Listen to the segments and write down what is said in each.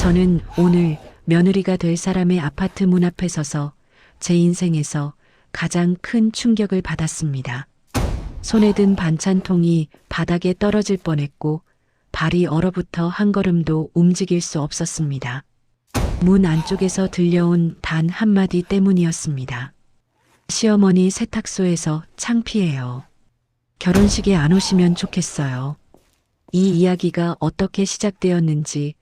저는 오늘 며느리가 될 사람의 아파트 문 앞에 서서 제 인생에서 가장 큰 충격을 받았습니다. 손에 든 반찬통이 바닥에 떨어질 뻔했고 발이 얼어붙어 한 걸음도 움직일 수 없었습니다. 문 안쪽에서 들려온 단 한마디 때문이었습니다. 시어머니 세탁소에서 창피해요. 결혼식에 안 오시면 좋겠어요. 이 이야기가 어떻게 시작되었는지,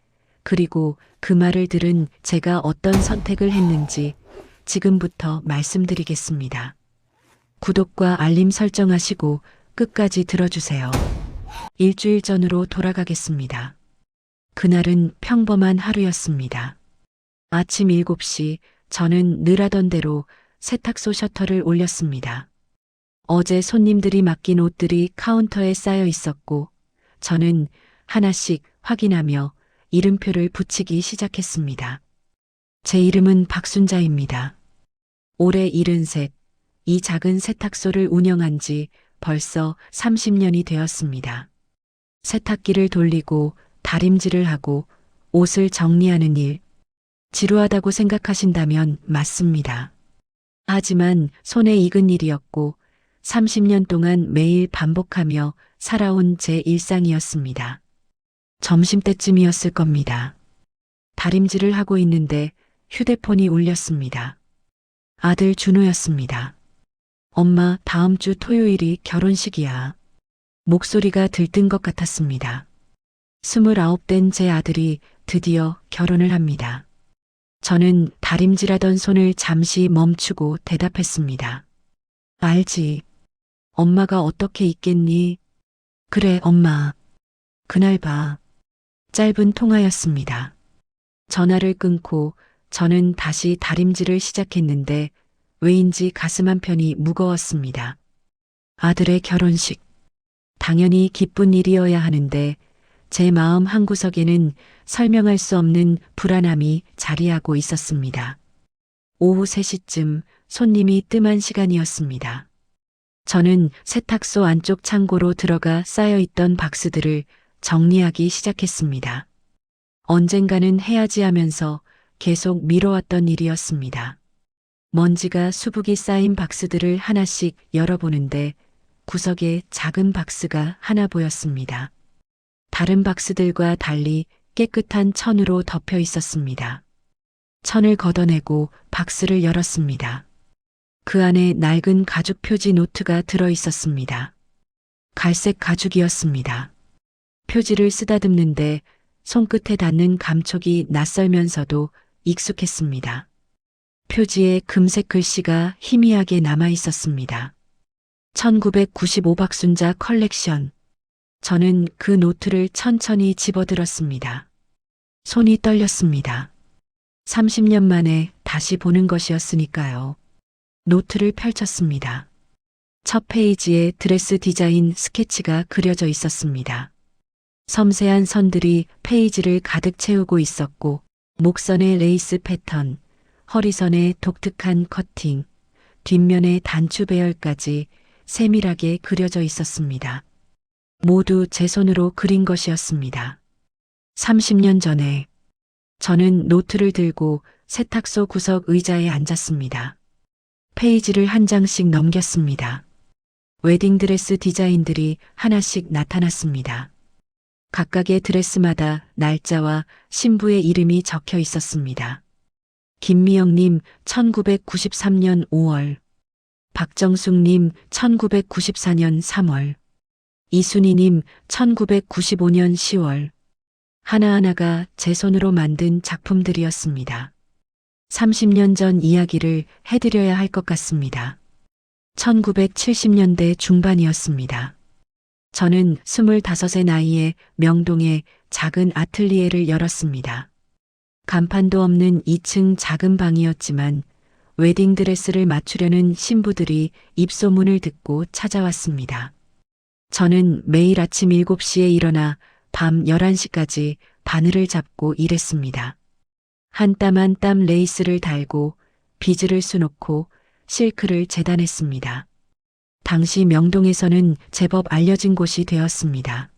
그리고 그 말을 들은 제가 어떤 선택을 했는지 지금부터 말씀드리겠습니다. 구독과 알림 설정하시고 끝까지 들어주세요. 일주일 전으로 돌아가겠습니다. 그날은 평범한 하루였습니다. 아침 7시 저는 늘 하던 대로 세탁소 셔터를 올렸습니다. 어제 손님들이 맡긴 옷들이 카운터에 쌓여 있었고 저는 하나씩 확인하며 이름표를 붙이기 시작했습니다. 제 이름은 박순자입니다. 올해 73, 이 작은 세탁소를 운영한 지 벌써 30년이 되었습니다. 세탁기를 돌리고 다림질을 하고 옷을 정리하는 일, 지루하다고 생각하신다면 맞습니다. 하지만 손에 익은 일이었고 30년 동안 매일 반복하며 살아온 제 일상이었습니다. 점심때쯤이었을 겁니다. 다림질을 하고 있는데 휴대폰이 울렸습니다. 아들 준호였습니다. 엄마, 다음 주 토요일이 결혼식이야. 목소리가 들뜬 것 같았습니다. 29된 제 아들이 드디어 결혼을 합니다. 저는 다림질하던 손을 잠시 멈추고 대답했습니다. 알지. 엄마가 어떻게 있겠니? 그래, 엄마. 그날 봐. 짧은 통화였습니다. 전화를 끊고 저는 다시 다림질을 시작했는데 왜인지 가슴 한편이 무거웠습니다. 아들의 결혼식. 당연히 기쁜 일이어야 하는데 제 마음 한구석에는 설명할 수 없는 불안함이 자리하고 있었습니다. 오후 3시쯤 손님이 뜸한 시간이었습니다. 저는 세탁소 안쪽 창고로 들어가 쌓여있던 박스들을 정리하기 시작했습니다. 언젠가는 해야지 하면서 계속 미뤄왔던 일이었습니다. 먼지가 수북이 쌓인 박스들을 하나씩 열어보는데 구석에 작은 박스가 하나 보였습니다. 다른 박스들과 달리 깨끗한 천으로 덮여 있었습니다. 천을 걷어내고 박스를 열었습니다. 그 안에 낡은 가죽 표지 노트가 들어 있었습니다. 갈색 가죽이었습니다. 표지를 쓰다듬는데 손끝에 닿는 감촉이 낯설면서도 익숙했습니다. 표지에 금색 글씨가 희미하게 남아 있었습니다. 1995 박순자 컬렉션. 저는 그 노트를 천천히 집어들었습니다. 손이 떨렸습니다. 30년 만에 다시 보는 것이었으니까요. 노트를 펼쳤습니다. 첫 페이지에 드레스 디자인 스케치가 그려져 있었습니다. 섬세한 선들이 페이지를 가득 채우고 있었고 목선의 레이스 패턴, 허리선의 독특한 커팅, 뒷면의 단추 배열까지 세밀하게 그려져 있었습니다. 모두 제 손으로 그린 것이었습니다. 30년 전에 저는 노트를 들고 세탁소 구석 의자에 앉았습니다. 페이지를 한 장씩 넘겼습니다. 웨딩드레스 디자인들이 하나씩 나타났습니다. 각각의 드레스마다 날짜와 신부의 이름이 적혀 있었습니다. 김미영님 1993년 5월, 박정숙님 1994년 3월, 이순희님 1995년 10월. 하나하나가 제 손으로 만든 작품들이었습니다. 30년 전 이야기를 해드려야 할 것 같습니다. 1970년대 중반이었습니다. 저는 25의 나이에 명동에 작은 아틀리에를 열었습니다. 간판도 없는 2층 작은 방이었지만 웨딩드레스를 맞추려는 신부들이 입소문을 듣고 찾아왔습니다. 저는 매일 아침 7시에 일어나 밤 11시까지 바늘을 잡고 일했습니다. 한 땀 한 땀 레이스를 달고 비즈를 수놓고 실크를 재단했습니다. 당시 명동에서는 제법 알려진 곳이 되었습니다.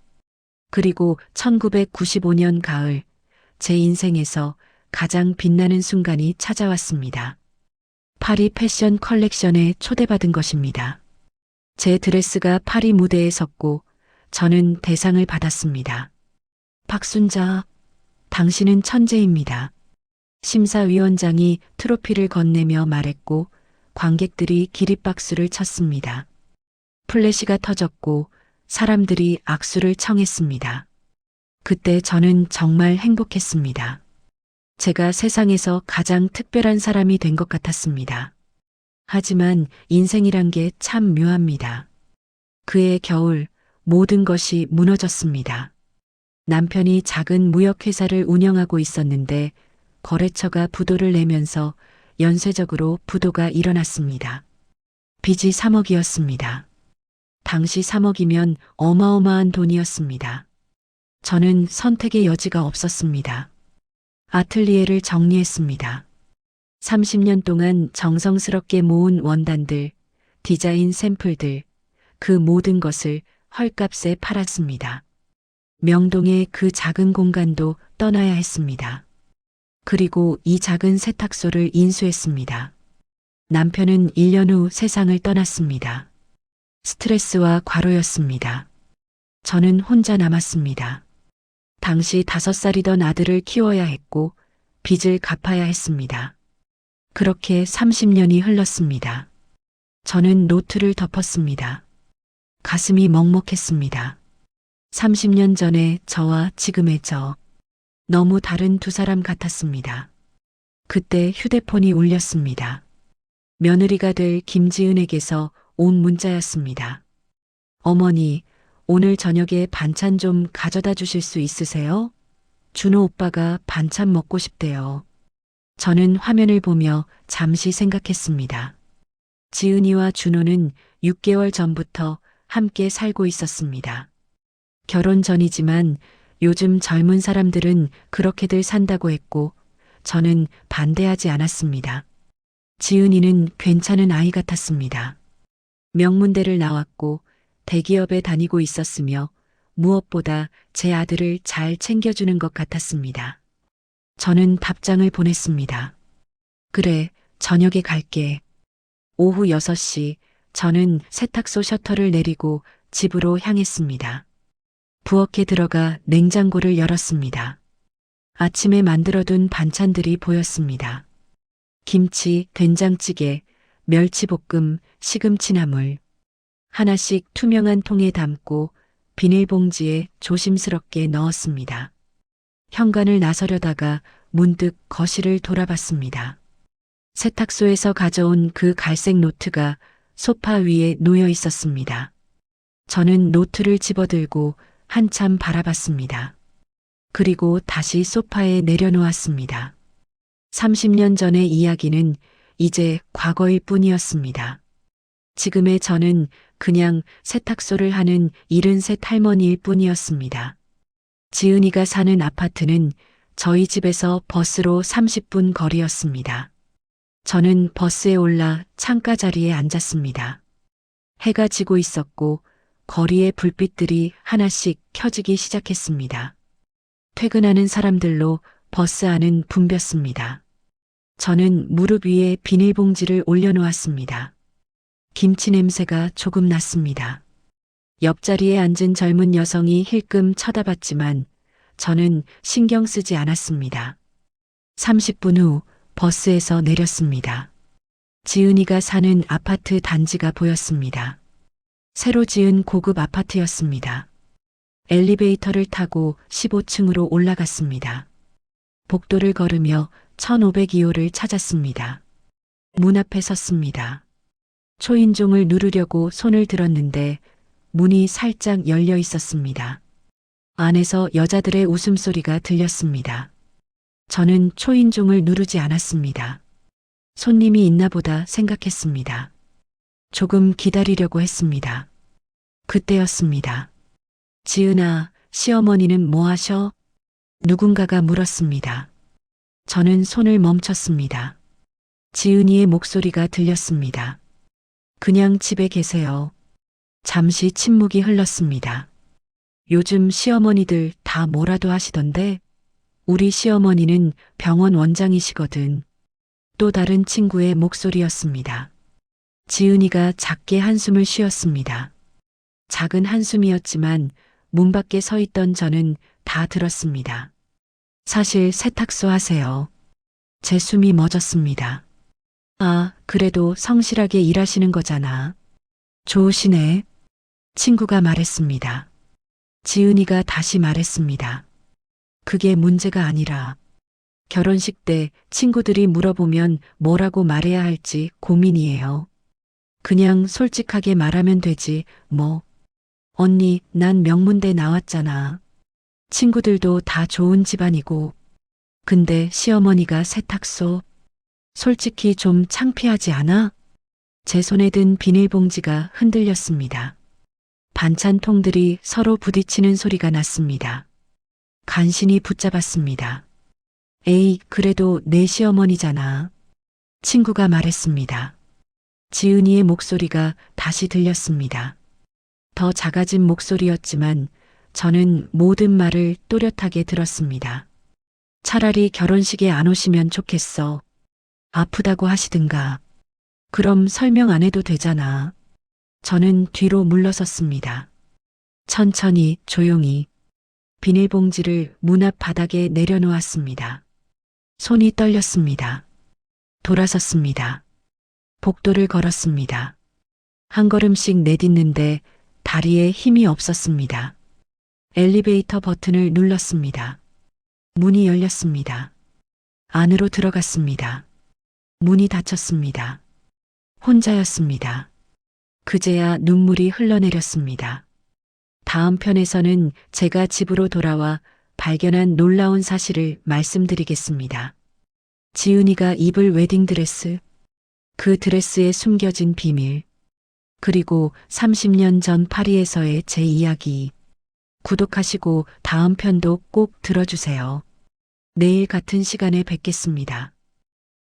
그리고 1995년 가을 제 인생에서 가장 빛나는 순간이 찾아왔습니다. 파리 패션 컬렉션에 초대받은 것입니다. 제 드레스가 파리 무대에 섰고 저는 대상을 받았습니다. 박순자, 당신은 천재입니다. 심사위원장이 트로피를 건네며 말했고 관객들이 기립박수를 쳤습니다. 플래시가 터졌고 사람들이 악수를 청했습니다. 그때 저는 정말 행복했습니다. 제가 세상에서 가장 특별한 사람이 된 것 같았습니다. 하지만 인생이란 게 참 묘합니다. 그해 겨울 모든 것이 무너졌습니다. 남편이 작은 무역회사를 운영하고 있었는데 거래처가 부도를 내면서 연쇄적으로 부도가 일어났습니다. 빚이 3억이었습니다. 당시 3억이면 어마어마한 돈이었습니다. 저는 선택의 여지가 없었습니다. 아틀리에를 정리했습니다. 30년 동안 정성스럽게 모은 원단들, 디자인 샘플들, 그 모든 것을 헐값에 팔았습니다. 명동의 그 작은 공간도 떠나야 했습니다. 그리고 이 작은 세탁소를 인수했습니다. 남편은 1년 후 세상을 떠났습니다. 스트레스와 과로였습니다. 저는 혼자 남았습니다. 당시 5살이던 아들을 키워야 했고 빚을 갚아야 했습니다. 그렇게 30년이 흘렀습니다. 저는 노트를 덮었습니다. 가슴이 먹먹했습니다. 30년 전의 저와 지금의 저. 너무 다른 두 사람 같았습니다. 그때 휴대폰이 울렸습니다. 며느리가 될 김지은에게서 온 문자였습니다. 어머니, 오늘 저녁에 반찬 좀 가져다 주실 수 있으세요? 준호 오빠가 반찬 먹고 싶대요. 저는 화면을 보며 잠시 생각했습니다. 지은이와 준호는 6개월 전부터 함께 살고 있었습니다. 결혼 전이지만 요즘 젊은 사람들은 그렇게들 산다고 했고 저는 반대하지 않았습니다. 지은이는 괜찮은 아이 같았습니다. 명문대를 나왔고 대기업에 다니고 있었으며 무엇보다 제 아들을 잘 챙겨주는 것 같았습니다. 저는 답장을 보냈습니다. 그래, 저녁에 갈게. 오후 6시 저는 세탁소 셔터를 내리고 집으로 향했습니다. 부엌에 들어가 냉장고를 열었습니다. 아침에 만들어둔 반찬들이 보였습니다. 김치, 된장찌개, 멸치볶음, 시금치나물. 하나씩 투명한 통에 담고 비닐봉지에 조심스럽게 넣었습니다. 현관을 나서려다가 문득 거실을 돌아봤습니다. 세탁소에서 가져온 그 갈색 노트가 소파 위에 놓여 있었습니다. 저는 노트를 집어들고 한참 바라봤습니다. 그리고 다시 소파에 내려놓았습니다. 30년 전의 이야기는 이제 과거일 뿐이었습니다. 지금의 저는 그냥 세탁소를 하는 73 할머니일 뿐이었습니다. 지은이가 사는 아파트는 저희 집에서 버스로 30분 거리였습니다. 저는 버스에 올라 창가 자리에 앉았습니다. 해가 지고 있었고 거리의 불빛들이 하나씩 켜지기 시작했습니다. 퇴근하는 사람들로 버스 안은 붐볐습니다. 저는 무릎 위에 비닐봉지를 올려놓았습니다. 김치 냄새가 조금 났습니다. 옆자리에 앉은 젊은 여성이 힐끔 쳐다봤지만 저는 신경 쓰지 않았습니다. 30분 후 버스에서 내렸습니다. 지은이가 사는 아파트 단지가 보였습니다. 새로 지은 고급 아파트였습니다. 엘리베이터를 타고 15층으로 올라갔습니다. 복도를 걸으며 1502호를 찾았습니다. 문 앞에 섰습니다. 초인종을 누르려고 손을 들었는데 문이 살짝 열려 있었습니다. 안에서 여자들의 웃음소리가 들렸습니다. 저는 초인종을 누르지 않았습니다. 손님이 있나 보다 생각했습니다. 조금 기다리려고 했습니다. 그때였습니다. 지은아, 시어머니는 뭐 하셔? 누군가가 물었습니다. 저는 손을 멈췄습니다. 지은이의 목소리가 들렸습니다. 그냥 집에 계세요. 잠시 침묵이 흘렀습니다. 요즘 시어머니들 다 뭐라도 하시던데? 우리 시어머니는 병원 원장이시거든. 또 다른 친구의 목소리였습니다. 지은이가 작게 한숨을 쉬었습니다. 작은 한숨이었지만 문 밖에 서 있던 저는 다 들었습니다. 사실 세탁소 하세요. 제 숨이 멎었습니다. 아, 그래도 성실하게 일하시는 거잖아. 좋으시네. 친구가 말했습니다. 지은이가 다시 말했습니다. 그게 문제가 아니라 결혼식 때 친구들이 물어보면 뭐라고 말해야 할지 고민이에요. 그냥 솔직하게 말하면 되지, 뭐. 언니, 난 명문대 나왔잖아. 친구들도 다 좋은 집안이고. 근데 시어머니가 세탁소. 솔직히 좀 창피하지 않아? 제 손에 든 비닐봉지가 흔들렸습니다. 반찬통들이 서로 부딪히는 소리가 났습니다. 간신히 붙잡았습니다. 에이, 그래도 내 시어머니잖아. 친구가 말했습니다. 지은이의 목소리가 다시 들렸습니다. 더 작아진 목소리였지만 저는 모든 말을 또렷하게 들었습니다. 차라리 결혼식에 안 오시면 좋겠어. 아프다고 하시든가. 그럼 설명 안 해도 되잖아. 저는 뒤로 물러섰습니다. 천천히 조용히 비닐봉지를 문 앞 바닥에 내려놓았습니다. 손이 떨렸습니다. 돌아섰습니다. 복도를 걸었습니다. 한 걸음씩 내딛는데 다리에 힘이 없었습니다. 엘리베이터 버튼을 눌렀습니다. 문이 열렸습니다. 안으로 들어갔습니다. 문이 닫혔습니다. 혼자였습니다. 그제야 눈물이 흘러내렸습니다. 다음 편에서는 제가 집으로 돌아와 발견한 놀라운 사실을 말씀드리겠습니다. 지은이가 입을 웨딩드레스, 그 드레스에 숨겨진 비밀, 그리고 30년 전 파리에서의 제 이야기. 구독하시고 다음 편도 꼭 들어주세요. 내일 같은 시간에 뵙겠습니다.